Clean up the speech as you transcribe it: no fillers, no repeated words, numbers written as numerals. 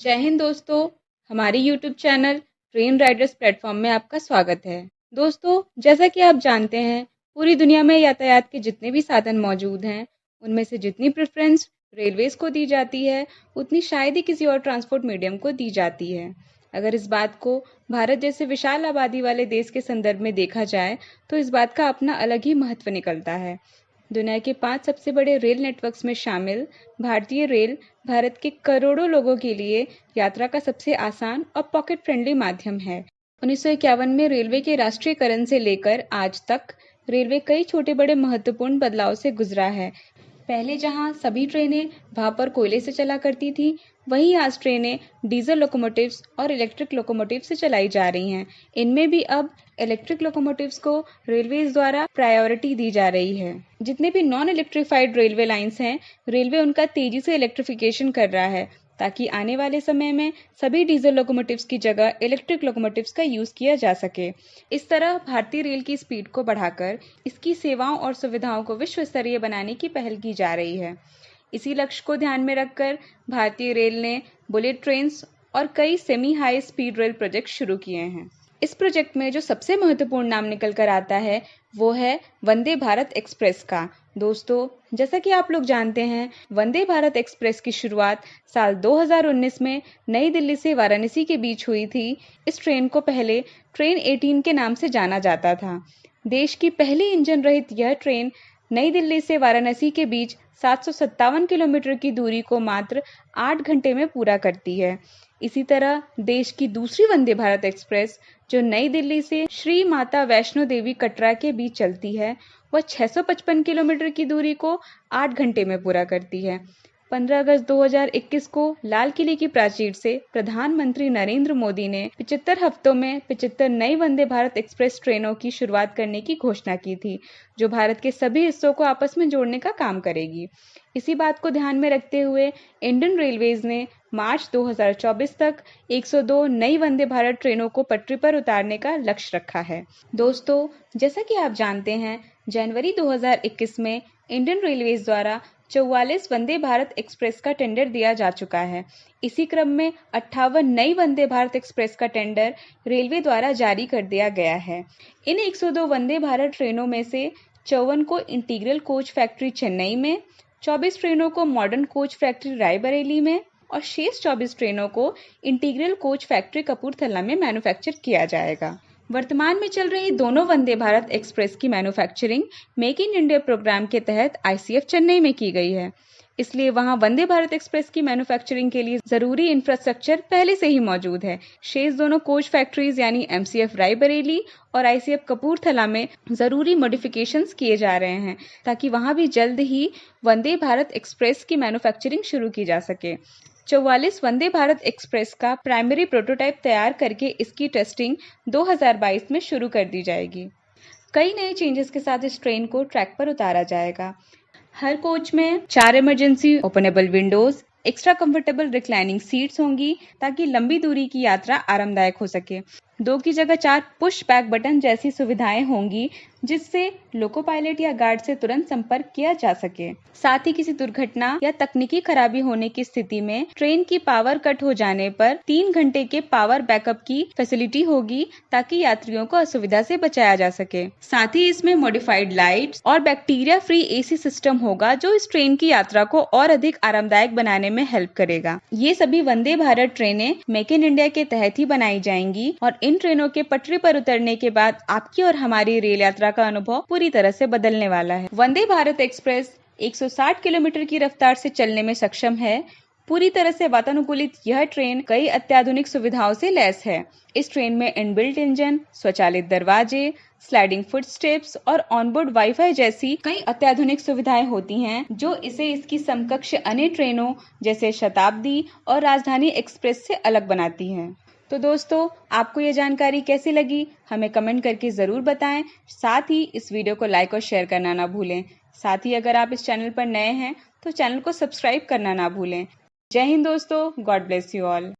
जय हिंद दोस्तों। हमारे YouTube channel train Riders platform में आपका स्वागत है। दोस्तों, जैसा कि आप जानते हैं, पूरी दुनिया में यातायात के जितने भी साधन मौजूद हैं, उनमें से जितनी प्रेफरेंस रेलवेज को दी जाती है, उतनी शायद ही किसी और ट्रांसपोर्ट मीडियम को दी जाती है। अगर इस बात को भारत जैसे विशाल आबादी वाले देश के संदर्भ में देखा जाए, तो इस बात का अपना अलग ही महत्व निकलता है। दुनिया के 5 सबसे बड़े रेल नेटवर्क्स में शामिल भारतीय रेल भारत के करोड़ों लोगों के लिए यात्रा का सबसे आसान और पॉकेट फ्रेंडली माध्यम है। 1951 में रेलवे के राष्ट्रीयकरण से लेकर आज तक रेलवे कई छोटे बड़े महत्वपूर्ण बदलाव से गुजरा है। पहले जहां सभी ट्रेनें भाप और कोयले से चला करती थी, वहीं आज ट्रेनें डीजल लोकोमोटिव्स और इलेक्ट्रिक लोकोमोटिव से चलाई जा रही हैं। इनमें भी अब इलेक्ट्रिक लोकोमोटिव्स को रेलवेज द्वारा प्रायोरिटी दी जा रही है। जितने भी नॉन इलेक्ट्रिफाइड रेलवे लाइंस हैं, रेलवे उनका तेजी से इलेक्ट्रिफिकेशन कर रहा है, ताकि आने वाले समय में सभी डीजल लोकोमोटिव्स की जगह इलेक्ट्रिक लोकोमोटिव्स का यूज किया जा सके। इस तरह भारतीय रेल की स्पीड को बढ़ाकर इसकी सेवाओं और सुविधाओं को विश्व स्तरीय बनाने की पहल की जा रही है। इसी लक्ष्य को ध्यान में रखकर भारतीय रेल ने बुलेट ट्रेन्स और कई semi high speed rail project शुरू किए हैं। इस प्रोजेक्ट में जो सबसे महत्वपूर्ण नाम निकल कर आता है, वो है वंदे भारत एक्सप्रेस का। दोस्तों, जैसा कि आप लोग जानते हैं, वंदे भारत एक्सप्रेस की शुरुआत साल 2019 में नई दिल्ली से वाराणसी के बीच हुई थी। इस ट्रेन को पहले ट्रेन 18 के नाम से जाना जाता था। देश की पहली इंजन रहित यह ट्रेन नई दिल्ली से वाराणसी के बीच 757 किलोमीटर की दूरी को मात्र 8 घंटे में पूरा करती है। इसी तरह देश की दूसरी वंदे भारत एक्सप्रेस, जो नई दिल्ली से श्री माता वैष्णो देवी कटरा के बीच चलती है, वह 655 किलोमीटर की दूरी को 8 घंटे में पूरा करती है। 15 अगस्त 2021 को लाल किले की प्राचीर से प्रधानमंत्री नरेंद्र मोदी ने 75 हफ्तों में 75 नई वंदे भारत एक्सप्रेस ट्रेनों की शुरुआत करने की घोषणा की थी, जो भारत के सभी हिस्सों को आपस में जोड़ने का काम करेगी। इसी बात को ध्यान में रखते हुए इंडियन रेलवेज ने मार्च 2024 तक 102 नई वंदे भारत ट्रेनों को पटरी पर उतारने का लक्ष्य रखा है। दोस्तों, जैसा कि आप जानते हैं, जनवरी 2021 में इंडियन रेलवेज द्वारा 44 वंदे भारत एक्सप्रेस का टेंडर दिया जा चुका है। इसी क्रम में 58 नई वंदे भारत एक्सप्रेस का टेंडर रेलवे द्वारा जारी कर दिया गया है। इन 102 वंदे भारत ट्रेनों में से 54 को इंटीग्रल कोच फैक्ट्री चेन्नई में, 24 ट्रेनों को मॉडर्न कोच फैक्ट्री रायबरेली में और शेष 24 ट्रेनों को इंटीग्रल कोच फैक्ट्री कपूरथला में मैन्युफैक्चर किया जाएगा। वर्तमान में चल रही दोनों वंदे भारत एक्सप्रेस की manufacturing make in India programme के तहत ICF चेन्नई में की गई है। इसलिए वहां वंदे भारत एक्सप्रेस की मैन्युफैक्चरिंग के लिए जरूरी इंफ्रास्ट्रक्चर पहले से ही मौजूद है। शेष दोनों कोच फैक्ट्रीज यानी MCF रायबरेली और ICF कपूरथला में जरूरी मॉडिफिकेशंस किए जा रहे हैं, ताकि वहां भी जल्द ही वंदे भारत एक्सप्रेस की मैन्युफैक्चरिंग शुरू की जा सके। 44 वंदे भारत एक्सप्रेस का प्राइमरी प्रोटोटाइप तैयार करके इसकी टेस्टिंग 2022 में शुरू कर दी जाएगी। कई नए चेंजेस के साथ इस ट्रेन को ट्रैक पर उतारा जाएगा। हर कोच में 4 emergency openable Windows, extra comfortable reclining seats होंगी, ताकि लंबी दूरी की यात्रा आरामदायक हो सके। 2 की जगह 4 पुश बैक बटन जैसी सुविधाएं होंगी, जिससे लोको पायलट या गार्ड से तुरंत संपर्क किया जा सके। साथ ही किसी दुर्घटना या तकनीकी खराबी होने की स्थिति में ट्रेन की पावर कट हो जाने पर 3 घंटे के पावर बैकअप की फैसिलिटी होगी, ताकि यात्रियों को असुविधा से बचाया जा सके। साथ ही इसमें मॉडिफाइड लाइट्स और बैक्टीरिया फ्री AC सिस्टम होगा, जो इस ट्रेन की यात्रा को और अधिक आरामदायक बनाने में हेल्प करेगा। ये सभी वंदे भारत ट्रेनें मेक इन इंडिया के तहत ही बनाई जाएंगी और इन ट्रेनों के पटरी पर उतरने के बाद आपकी और हमारी रेल यात्रा का अनुभव पूरी तरह से बदलने वाला है। वंदे भारत एक्सप्रेस 160 किलोमीटर की रफ्तार से चलने में सक्षम है। पूरी तरह से वातानुकूलित यह ट्रेन कई अत्याधुनिक सुविधाओं से लैस है। इस ट्रेन में इनबिल्ट इंजन, स्वचालित दरवाजे, स्लाइडिंग फुट स्टेप्स और ऑनबोर्ड वाईफाई जैसी कई अत्याधुनिक सुविधाएं होती हैं, जो इसे इसकी समकक्ष अन्य ट्रेनों जैसे शताब्दी और राजधानी एक्सप्रेस से अलग बनाती हैं। तो दोस्तों, आपको ये जानकारी कैसी लगी, हमें कमेंट करके ज़रूर बताएं। साथ ही इस वीडियो को लाइक और शेयर करना ना भूलें। साथ ही अगर आप इस चैनल पर नए हैं, तो चैनल को सब्सक्राइब करना ना भूलें। जय हिंद दोस्तों, गॉड ब्लेस यू ऑल।